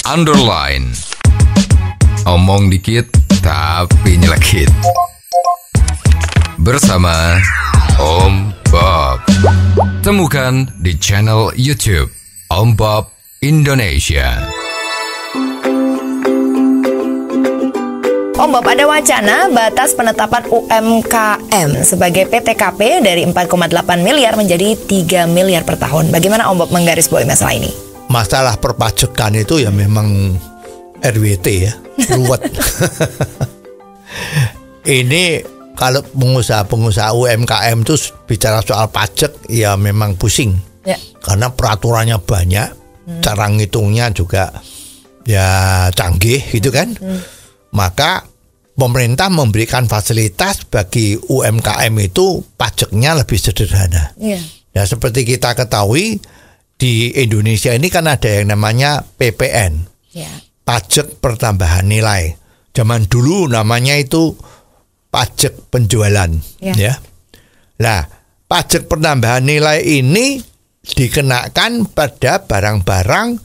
underline. Omong dikit tapi nyelekit. Bersama Om Bob. Temukan di channel YouTube Om Bob Indonesia. Om Bob, ada wacana batas penetapan UMKM sebagai PTKP dari 4,8 miliar menjadi 3 miliar per tahun. Bagaimana Om Bob menggarisbawahi masalah ini? Masalah perpajakan itu ya memang RWT ya, ruwet. Ini kalau pengusaha UMKM itu bicara soal pajak ya memang pusing ya. Karena peraturannya banyak, cara ngitungnya juga ya canggih gitu kan. Maka pemerintah memberikan fasilitas bagi UMKM itu pajaknya lebih sederhana. Ya, seperti kita ketahui di Indonesia ini kan ada yang namanya PPN, pajak pertambahan nilai. Zaman dulu namanya itu pajak penjualan. Ya. Nah, pajak penambahan nilai ini dikenakan pada barang-barang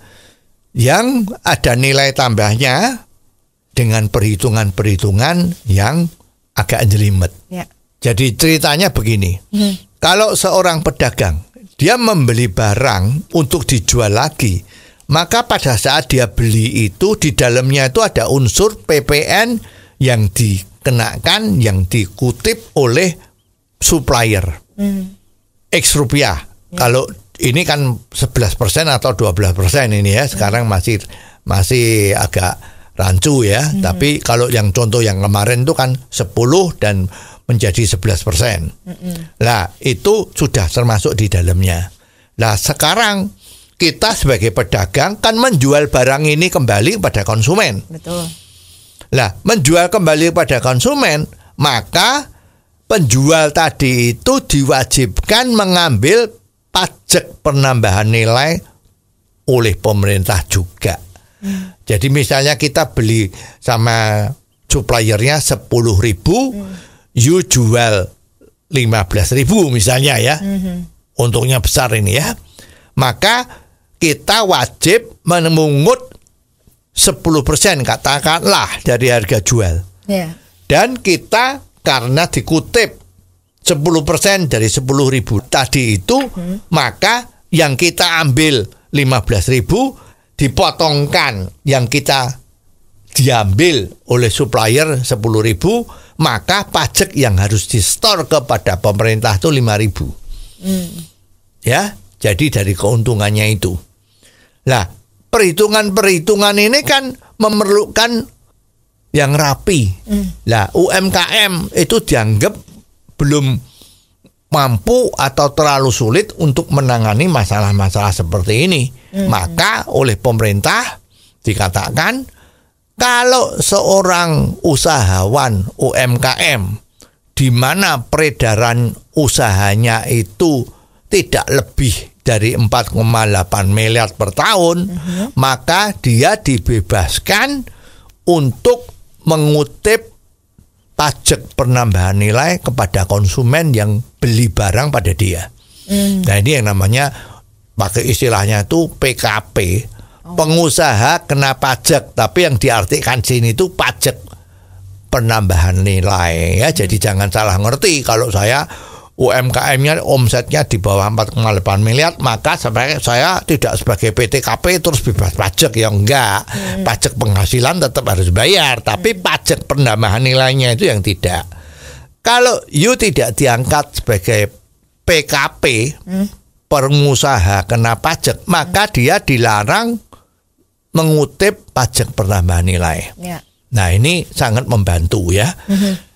yang ada nilai tambahnya dengan perhitungan-perhitungan yang agak jelimet. Jadi ceritanya begini, kalau seorang pedagang dia membeli barang untuk dijual lagi, maka pada saat dia beli itu di dalamnya itu ada unsur PPN yang dikenakan, yang dikutip oleh supplier. X rupiah. Kalau ini kan 11% atau 12% ini ya, sekarang masih agak rancu ya. Tapi kalau yang contoh yang kemarin itu kan 10 dan menjadi 11%. Nah, itu sudah termasuk di dalamnya. Nah, sekarang kita sebagai pedagang kan menjual barang ini kembali kepada konsumen. Betul. Nah, menjual kembali kepada konsumen, maka penjual tadi itu diwajibkan mengambil pajak penambahan nilai oleh pemerintah juga. Jadi misalnya kita beli sama suppliernya 10.000, you jual 15.000 misalnya ya. Untungnya besar ini ya. Maka kita wajib memungut 10% katakanlah dari harga jual. Dan kita karena dikutip 10% dari 10.000 tadi itu, maka yang kita ambil 15.000 dipotongkan yang kita diambil oleh supplier 10.000, maka pajak yang harus di-store kepada pemerintah itu 5.000. Ya, jadi dari keuntungannya itu. Nah, perhitungan-perhitungan ini kan memerlukan yang rapi. Nah, UMKM itu dianggap belum mampu atau terlalu sulit untuk menangani masalah-masalah seperti ini. Maka oleh pemerintah dikatakan kalau seorang usahawan UMKM di mana peredaran usahanya itu tidak lebih dari 4,8 miliar per tahun, maka dia dibebaskan untuk mengutip pajak penambahan nilai kepada konsumen yang beli barang pada dia. Nah, ini yang namanya pakai istilahnya itu PKP. Pengusaha kena pajak, tapi yang diartikan sini itu pajak penambahan nilai ya. Jadi jangan salah ngerti kalau saya UMKM-nya omsetnya di bawah 4,8 miliar, maka saya tidak sebagai PTKP terus bebas pajak, ya enggak. Pajak penghasilan tetap harus bayar, tapi pajak penambahan nilainya itu yang tidak. Kalau you tidak diangkat sebagai PKP, pengusaha kena pajak, maka dia dilarang mengutip pajak penambahan nilai. Nah, ini sangat membantu ya.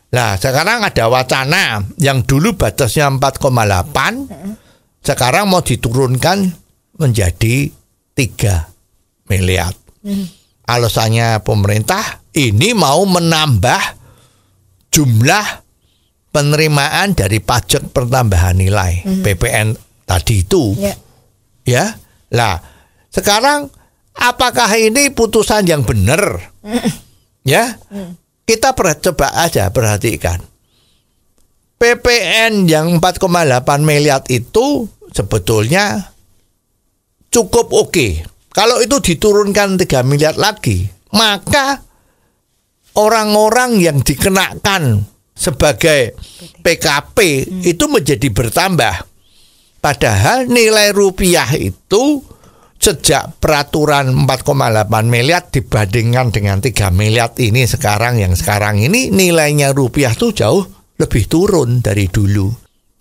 Nah, sekarang ada wacana yang dulu batasnya 4,8, sekarang mau diturunkan menjadi 3 miliar. Alasannya pemerintah ini mau menambah jumlah penerimaan dari pajak pertambahan nilai PPN tadi itu. Ya. Lah, sekarang apakah ini putusan yang benar? Ya. Kita coba aja perhatikan. PPN yang 4,8 miliar itu sebetulnya cukup oke Kalau itu diturunkan 3 miliar lagi, maka orang-orang yang dikenakan sebagai PKP itu menjadi bertambah. Padahal nilai rupiah itu sejak peraturan 4,8 miliar dibandingkan dengan 3 miliar ini sekarang, yang sekarang ini nilainya rupiah tuh jauh lebih turun dari dulu.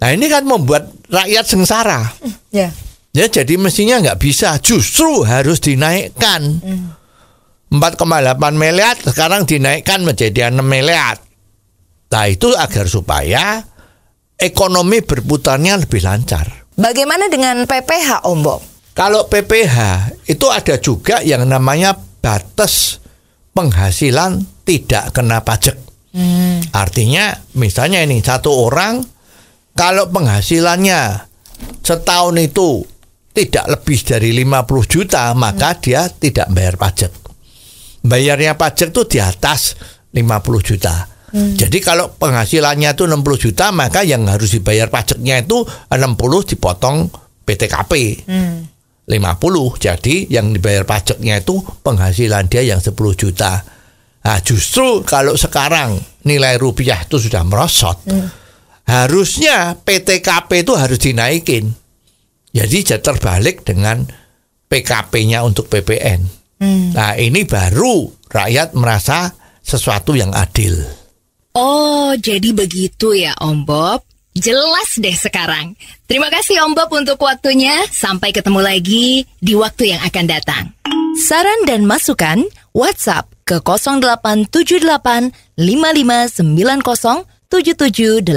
Nah ini kan membuat rakyat sengsara. Ya, jadi mestinya nggak bisa, justru harus dinaikkan. 4,8 miliar sekarang dinaikkan menjadi 6 miliar. Nah itu agar supaya ekonomi berputarnya lebih lancar. Bagaimana dengan PPH, Om Bob? Kalau PPH itu ada juga yang namanya batas penghasilan tidak kena pajak. Artinya misalnya ini satu orang kalau penghasilannya setahun itu tidak lebih dari 50 juta, maka dia tidak bayar pajak. Bayarnya pajak itu di atas 50 juta. Jadi kalau penghasilannya itu 60 juta, maka yang harus dibayar pajaknya itu 60 dipotong PTKP. 50. Jadi yang dibayar pajaknya itu penghasilan dia yang 10 juta. Nah, justru kalau sekarang nilai rupiah itu sudah merosot, harusnya PTKP itu harus dinaikin. Jadi terbalik dengan PKP-nya untuk PPN. Nah, ini baru rakyat merasa sesuatu yang adil. Oh, jadi begitu ya, Om Bob. Jelas deh sekarang. Terima kasih Om Bob untuk waktunya. Sampai ketemu lagi di waktu yang akan datang. Saran dan masukan WhatsApp ke 0878 5590 7788.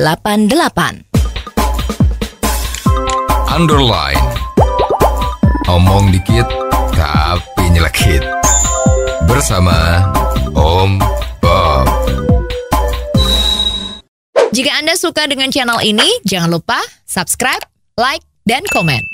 Underline. Omong dikit tapi nyelekit. Bersama Om Bob. Jika Anda suka dengan channel ini, jangan lupa subscribe, like, dan komen.